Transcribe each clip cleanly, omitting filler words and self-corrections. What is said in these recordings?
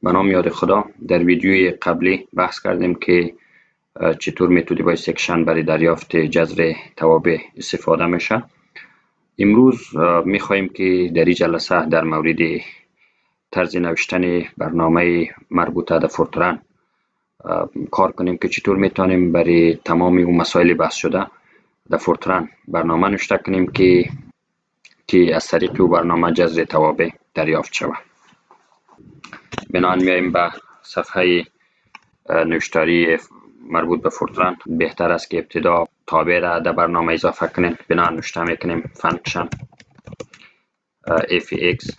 به نام یاد خدا. در ویدیوی قبلی بحث کردیم که چطور متد بایسکشن برای دریافت جذر توابع استفاده میشه. امروز میخواهیم که در این جلسه در مورد طرز نوشتن برنامه مربوطه به فورتران کار کنیم که چطور میتونیم برای تمام اون مسائل بحث شده در فورتران برنامه نوشته کنیم که از طریق او برنامه جذر توابع دریافت شود. بنابراین میایم به صفحه نوشتاری مربوط به فورتران. بهتر است که ابتدا تابع را در برنامه اضافه کنیم. بنابراین نوشته میکنیم فانکشن f(x),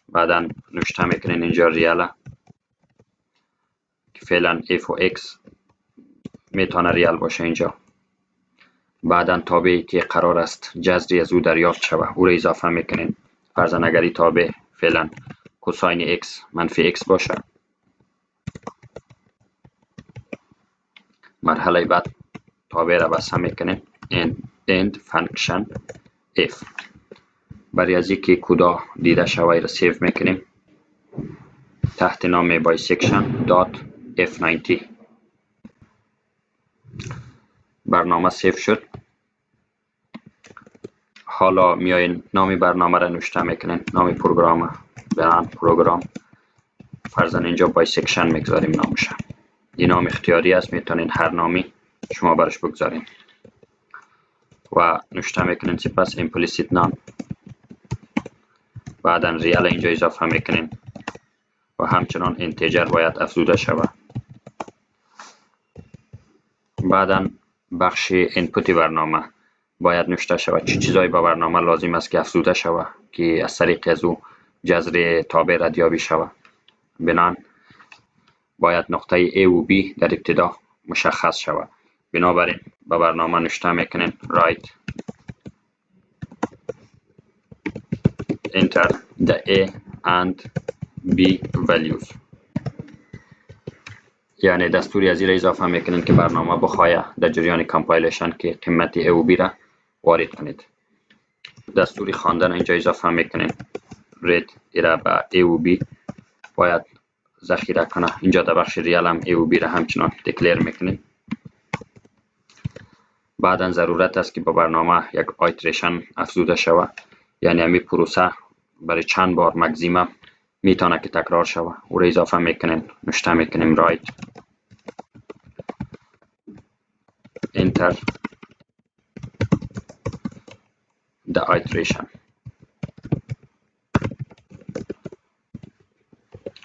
بعدا نوشته میکنیم اینجا ریال که فعلا f(x) میتونه ریال باشه اینجا. بعدا تابعی که قرار است جذری از او دریافت شود او را اضافه میکنیم. فرضاً اگر این تابع فعلا کوساین x منفی x باشه، مرحله بعد تابع را بسته میکنیم end function f. برای از اینکه کدا دیده شود را سیو میکنیم تحت نام bisection.f90. برنامه سیو شد. حالا میاین نام برنامه را نوشته میکنین. نام پروگرام فرضاً اینجا بایسکشن میگذاریم نامش. این نام اختیاری است، میتونین هر نامی شما برش بگذارین و نوشته میکنین سپس implicit نام. بعدا ریال اینجا اضافه میکنین و همچنان اینتیجر باید افزوده شود. بعدا بخش اینپوت برنامه باید نوشته شود چه چیزایی با برنامه لازم است که افزوده شود که از طریق از او جذر تابع ردیابی شود. بنابراین باید نقطه A و B در ابتدا مشخص شود. بنابراین با برنامه نوشته میکنین write enter the A and B values، یعنی دستوری از این را اضافه میکنین که برنامه بخواهد در جریان کامپایلیشن که قیمت A و B را وارد کنید. دستوری خواندن اینجا اضافه میکنین read ایرا به A و B باید ذخیره کنه. اینجا در بخش ریال هم A و B را همچنان دکلیر میکنین. بعدا ضرورت است که با برنامه یک آیتریشن افزوده شود، یعنی همین پروسه برای چند بار مکزیمم میتونه که تکرار شود. او را اضافه میکنین نوشته میکنیم write enter the iteration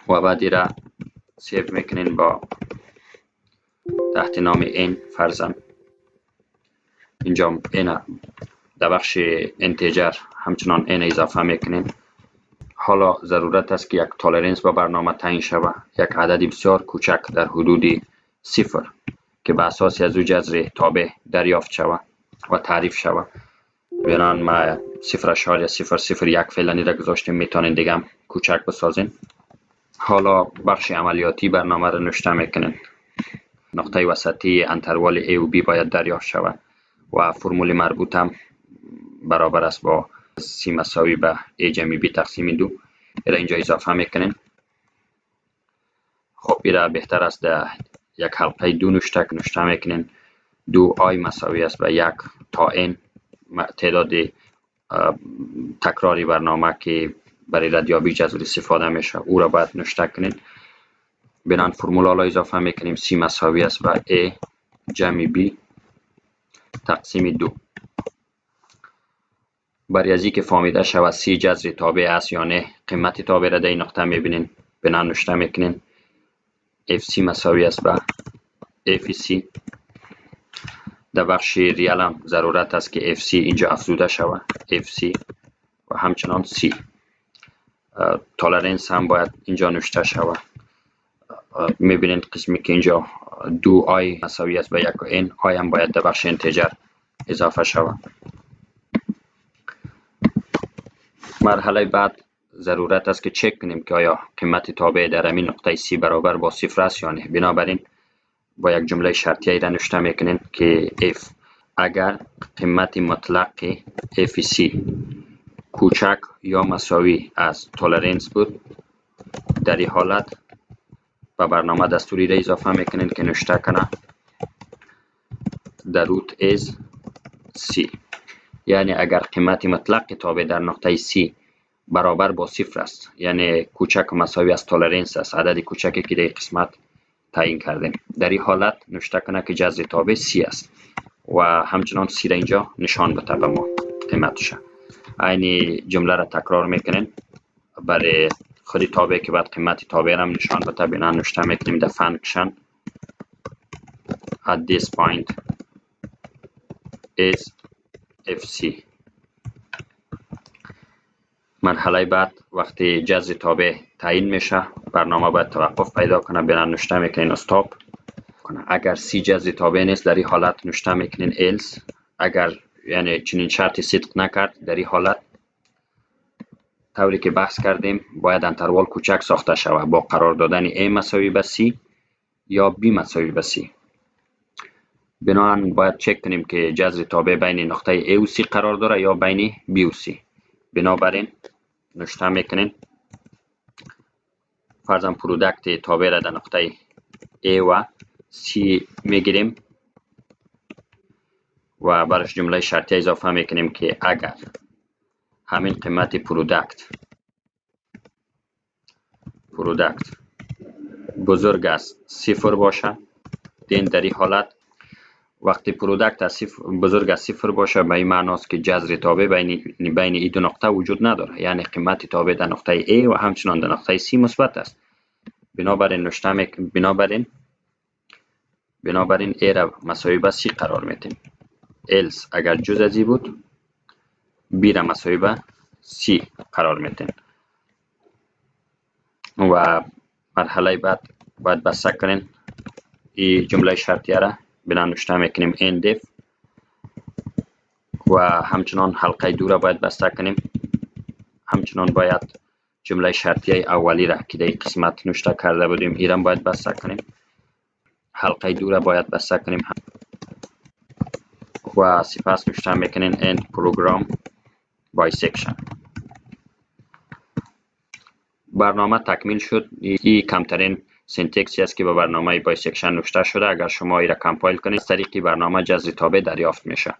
و بعد را سیو میکنین با تحت نام n. فرضاً اینجا n در بخش اینتیجر همچنان n اضافه میکنین. حالا ضرورت است که یک تولرنس با برنامه تعیین شود، یک عدد بسیار کوچک در حدود 0 که به اساس از او جذر تابع دریافت شود و تعریف شود. بنابراین ما 0.001 فعلا را گذاشتیم، میتونین دیگه هم کوچک بسازین. حالا بخش عملیاتی برنامه را نوشته میکنین. نقطه وسطی انتروال A و B باید دریافت شود و فرمول مربوط هم برابر است با C مساوی به A جمع B تقسیم 2. را اینجا اضافه میکنین. خب ایرا بهتر است در یک حلقه 2 نوشته میکنین 2i مساوی است به 1 تا n تعداد تکراری برنامه که برای ردیابی جذر استفاده میشه او را باید نوشته کنین. بنابراین فرمول را اضافه میکنیم C مساوی است به A جمع B تقسیم 2. برای از اینکه فهمیده شود C جذر تابع است یا نه قیمت تابع را در این نقطه میبینین. بنابراین نوشته میکنین FC مساوی است به FC. در بخش ریال هم ضرورت است که FC اینجا افزوده شود FC و همچنان C. تولرنس هم باید اینجا نوشته شود. میبینین قسمی که اینجا 2i مساوی است به 1 و n i هم باید در بخش اینتیجر اضافه شود. مرحله بعد ضرورت است که چک کنیم که آیا قیمت تابع در همین نقطه C برابر با 0 است یا نه. بنابراین با یک جمله شرطیه را نوشته میکنین که if اگر قیمت مطلق FC کوچک یا مساوی از تولرنس بود در این حالت به برنامه دستوری را اضافه میکنین که نوشته کنه the root is c. یعنی اگر قیمت مطلق تابع در نقطه c برابر با صفر است، یعنی کوچک و مساوی از تولرنس است، عدد کوچکی که در قسمت تعیین کردیم، در این حالت نوشته کنه که جذر تابع c است و همچنان c را اینجا نشان بده به ما قیمتش. این جمله را تکرار میکنین برای خود تابع که بعد قیمت تابع را نشان بده. بنا نوشته میکنیم the function at this point is fc. مرحله بعد وقتی جذر تابع تعیین میشه برنامه باید توقف پیدا کنه. بنا نوشته میکنین استاپ کنه. اگر c جذر تابع نیست در این حالت نوشته میکنین else. اگر یعنی چنین شرطی صدق نکرد در این حالت طوری که بحث کردیم باید انتروال کوچک ساخته شود با قرار دادن a مساوی به c یا b مساوی به c. بنابراین باید چک کنیم که جذر تابع بین نقطه a و c قرار داره یا بین b و c. بنابراین نوشته میکنین فرضاً پروداکت تابع را در نقطه a و c میگیریم و برش جمله شرطی اضافه میکنیم که اگر همین قیمت پروداکت بزرگ از صفر باشه، دین در این حالت وقتی پروداکت بزرگ از صفر باشه به این معنی است که جذر تابع بین این دو نقطه وجود نداره، یعنی قیمت تابع در نقطه A و همچنان در نقطه C مثبت است. بنابراین بنابراین A را مساوی به C قرار میدیم. else اگر جز از این بود B را مساوی به C قرار میدیم و مرحله بعد باید بسته کنین این جمله شرطیه را. بنا نوشته میکنیم end if و همچنان حلقه دو را باید بسته کنیم. همچنان باید جمله شرطیه اولی را که در قسمت نوشته کرده بودیم ایران باید بسته کنیم. حلقه دو را باید بسته کنیم و سپس نوشته میکنیم end program bisection. برنامه تکمیل شد. این کمترین سینتکسی است که به برنامه بایسکشن نوشته شده. اگر شما این را کمپایل کنید از طریق برنامه جذر تابع دریافت میشه.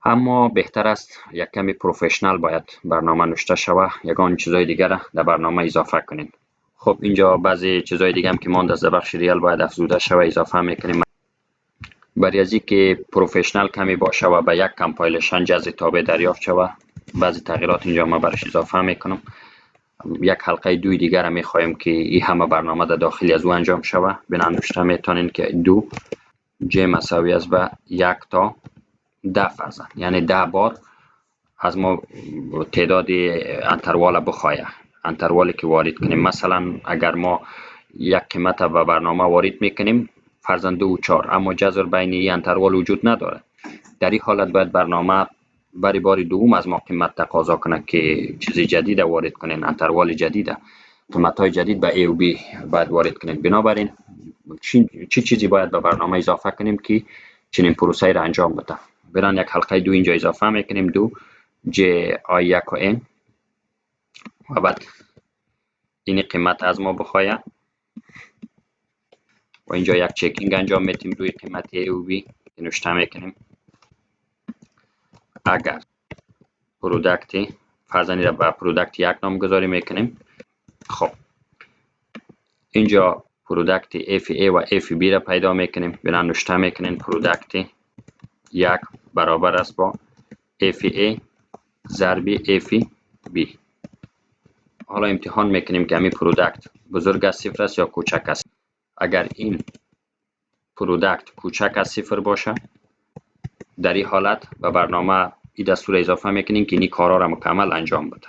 اما بهتر است یک کمی پروفشنال باید برنامه نوشته شود. یگان چیزای دیگر را در برنامه اضافه کنید. خب اینجا بعضی چیزای دیگه هم که ماند از بخش ریال باید افزوده شود اضافه میکنیم. برای از اینکه پروفشنال کمی باشه و به یک کمپایلشن جذر تابع دریافت شود بعضی تغییرات اینجا ما برش اضافه میکنم. یک حلقه دوی دیگر را میخواهیم که این همه برنامه در داخلی از او انجام شود. بنا نوشته میتونین که دو j مساوی است به 1 تا 10 فرضاً، یعنی 10 بار از ما تعداد انتروال بخواهد، انتروالی که وارد کنیم. مثلا اگر ما یک قیمت به برنامه وارد میکنیم فرضاً 2 و 4، اما جذر بین این انتروال وجود نداره، در این حالت باید برنامه برای بار دوم از ما قیمت تقاضا کنه که چیز جدید وارد کنین، انتروال جدید، قیمت های جدید به A و B باید وارد کنین. بنابراین چی چیزی باید به برنامه اضافه کنیم که چنین پروسه را انجام بده. بران یک حلقه دو اینجا اضافه میکنیم، دو j i 1 و n و بعد این قیمت از ما بخواهد و اینجا یک چکینگ انجام میتیم روی قیمت A و B. نوشته میکنیم اگر پروداکت فرضاً را به پروداکت 1 نامگذاری میکنیم. خب اینجا پروداکت FA و FB را پیدا میکنیم. بنا نوشته میکنیم پروداکت 1 برابر است با FA ضرب FB. حالا امتحان میکنیم که همین پروداکت بزرگ از صفر است یا کوچک است. اگر این پروداکت کوچک از صفر باشه در این حالت به برنامه این دستور اضافه میکنیم که این کارا را مکمل انجام بده.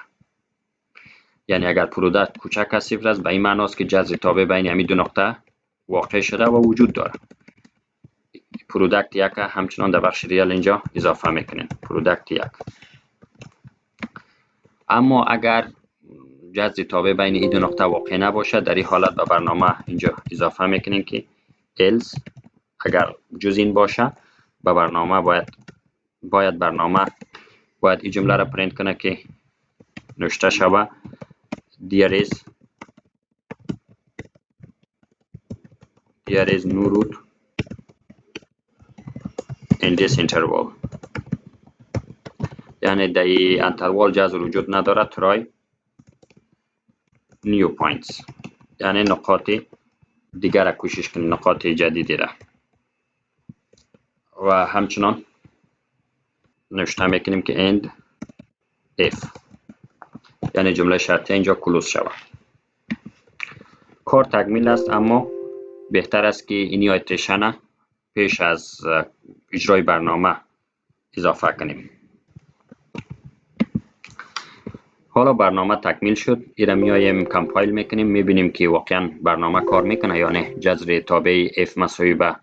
یعنی اگر پروداکت کوچک از صفر است به این معنی است که جذر تابع بین همین دو نقطه واقع شده و وجود داره. پروداکت 1 همچنان در بخش ریال اینجا اضافه میکنیم پروداکت 1. اما اگر جذر تابع بین این دو نقطه واقع نباشه در این حالت به برنامه اینجا اضافه میکنیم که else اگر جز این باشه به برنامه باید این جمله را پرینت کنه که نوشته شود there is here is no root in this interval. یعنی در این انتروال جذر وجود ندارد. try new points یعنی نقاط دیگر را کوشش کنیم، نقاط جدیدی را. و همچنان نوشته میکنیم که end if یعنی جمله شرطی اینجا کلوز شود. کار تکمیل است، اما بهتر است که اینی ایتریشن پیش از اجرای برنامه اضافه کنیم. حالا برنامه تکمیل شد. ایرا میایم کمپایل میکنیم، میبینیم که واقعا برنامه کار میکنه یا نه. جذر تابع f مساوی به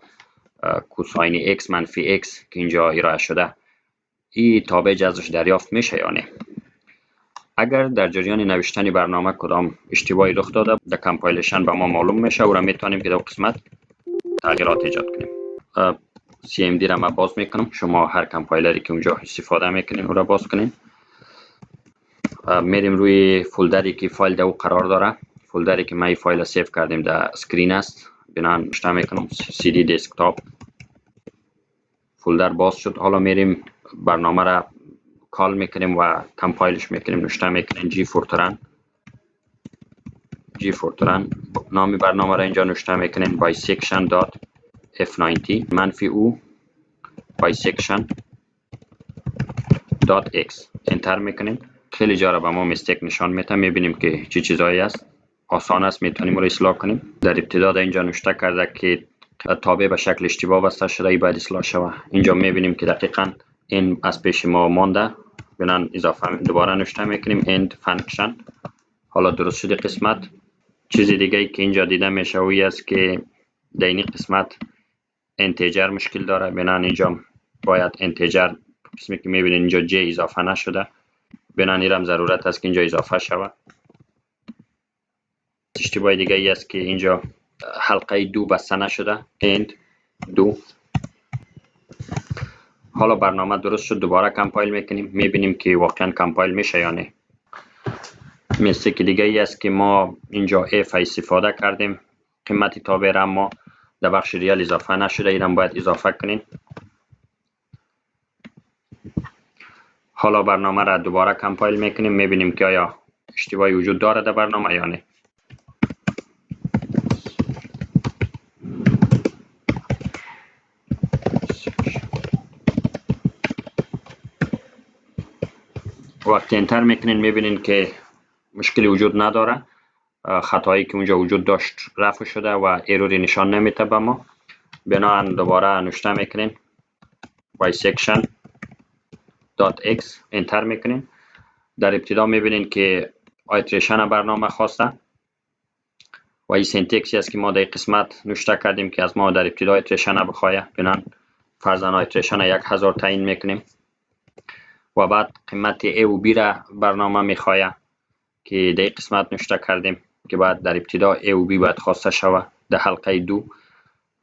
کوساین x منفی x که اینجا ارائه شده، این تابع جذرش دریافت میشه یا نه. اگر در جریان نوشتن برنامه کدام اشتباهی رخ داده، در کمپایلشن به ما معلوم میشه و را میتونیم که در قسمت تغییرات ایجاد کنیم. cmd را من باز میکنم. شما هر کمپایلری که اونجا استفاده میکنین او را باز کنین. میریم روی فولدری که فایل در او قرار داره. فولدری که ما این فایل سیو کردیم در اسکرین است. بنابراین نوشته میکنم cd دسکتاپ. فولدر باز شد. حالا میریم برنامه را کال میکنیم و کمپایلش میکنیم. نوشته میکنیم g fortran. نام برنامه را اینجا نوشته میکنیم bisection.f90 منفی او bisection.x. انتر میکنیم. خیلی جا را به ما مستیک نشان میده. میبینیم که چه چیزایی است. آسان است، میتونیم رو اصلاح کنیم. در ابتدا در اینجا نوشته کرده که تابع به شکل اشتباه بسته شده، ای باید اصلاح شود. اینجا میبینیم که دقیقاً این از پیش ما مانده. بنابراین اضافه دوباره نوشته میکنیم end function. حالا درست شده قسمت. چیز دیگه ای که اینجا دیده میشه اوی است که در این قسمت انتجر مشکل داره. بنابراین اینجا باید انتجر قسمی که میبینید اینجا j اضافه نشده، بنابراین هم ضرورت است که اینجا اضافه شود. اشتباه دیگه ای است که اینجا حلقه 2 بسته نشده end 2. حالا برنامه درست شد. دوباره کمپایل میکنیم. میبینیم که واقعا کمپایل میشه یا نه. مستیک دیگه ای است که ما اینجا f استفاده کردیم. قیمت تابع را ما در بخش ریال اضافه نشده، اینم باید اضافه کنیم. حالا برنامه را دوباره کمپایل میکنیم. میبینیم که آیا اشتباهی وجود داره در برنامه یا نه. وقتی انتر میکنین میبینین که مشکلی وجود نداره. خطایی که اونجا وجود داشت رفع شده و ایروری نشان نمیده به ما. بنابراین دوباره نوشته میکنین bisection.x. انتر میکنین. در ابتدا میبینین که ایتریشن برنامه خواسته و این سینتکسی است که ما در قسمت نوشته کردیم که از ما در ابتدا ایتریشن بخواه. بنابراین فرضاً ایتریشن 1000 تعیین میکنیم و بعد قیمت a و b را برنامه میخواه که در قسمت نوشته کردیم که بعد در ابتدا a و b باید خواسته شود در حلقه 2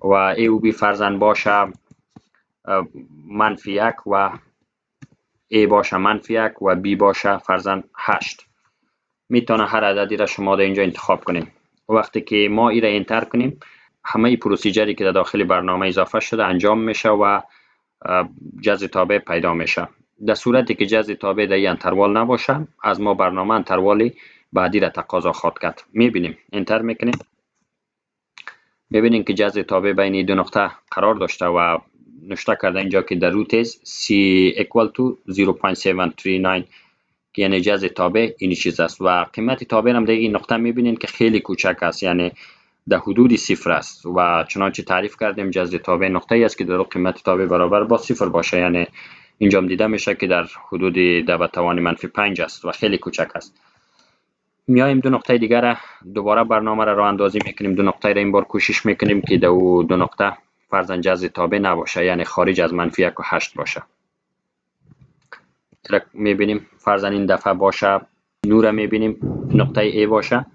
و a و b فرضاً باشه منفی 1 و a باشه منفی 1 و b باشه فرضاً 8. میتونه هر عددی را شما در اینجا انتخاب کنیم. وقتی که ما این را انتر کنیم، همه پروسیجری که در داخل برنامه اضافه شده انجام میشه و جذر تابع پیدا میشه. در صورتی که جذر تابع در این انتروال نباشه، از ما برنامه انتروالی بعدی را تقاضا خواهد کرد. میبینیم انتر میکنیم. میبینیم که جذر تابع بین دو نقطه قرار داشته و نوشته کرده اینجا که در روت c equal to 0.739 که یعنی جذر تابع این چیز است و قیمت تابع هم در این نقطه میبینین که خیلی کوچک است، یعنی در حدود صفر است و چنانچه تعریف کردیم جذر تابع نقطه ای است که در قیمت تابع برابر با صفر باشه، یعنی اینجا هم دیده میشه که در حدود 10⁻5 است و خیلی کوچک است. میایم دو نقطه دیگر را دوباره برنامه را راه اندازی میکنیم. دو نقطه را این بار کوشش میکنیم که در دو نقطه فرضاً جذر تابع نباشه، یعنی خارج از منفی 1 و 8 باشه. میبینیم فرضاً این دفعه باشه نور میبینیم نقطه A باشه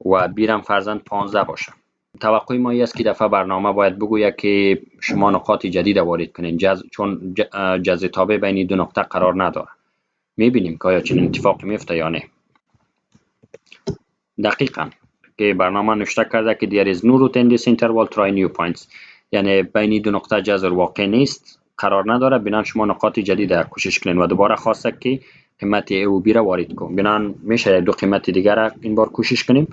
و B هم فرضاً 15 باشه. توقع ما است که دفعه برنامه باید بگوید که شما نقاط جدید وارد کنین چون جذر تابع بین دو نقطه قرار نداره. میبینیم که آیا چنین اتفاقی میفته یا نه. دقیقاً که برنامه نوشته کرده که there is no root in this interval try new points، یعنی بین دو نقطه جذر واقع نیست، قرار نداره، بنان شما نقاط جدید کوشش کنین و دوباره خواسته که قیمت A و B را وارد کنیم. بنان میشه دو قیمت دیگر را این بار کوشش کنیم.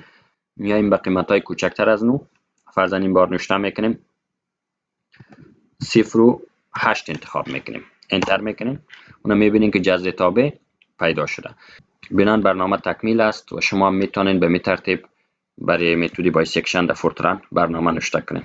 میایم به قیمت های کوچکتر از نو، فرضاً این بار نوشته میکنیم 0 و 8 انتخاب میکنیم، انتر میکنیم، اونو میبینیم که جذر تابع پیدا شده. بنان برنامه تکمیل است و شما میتونین به می ترتیب برای متد بایسکشن در فورتران برنامه نوشته کنین.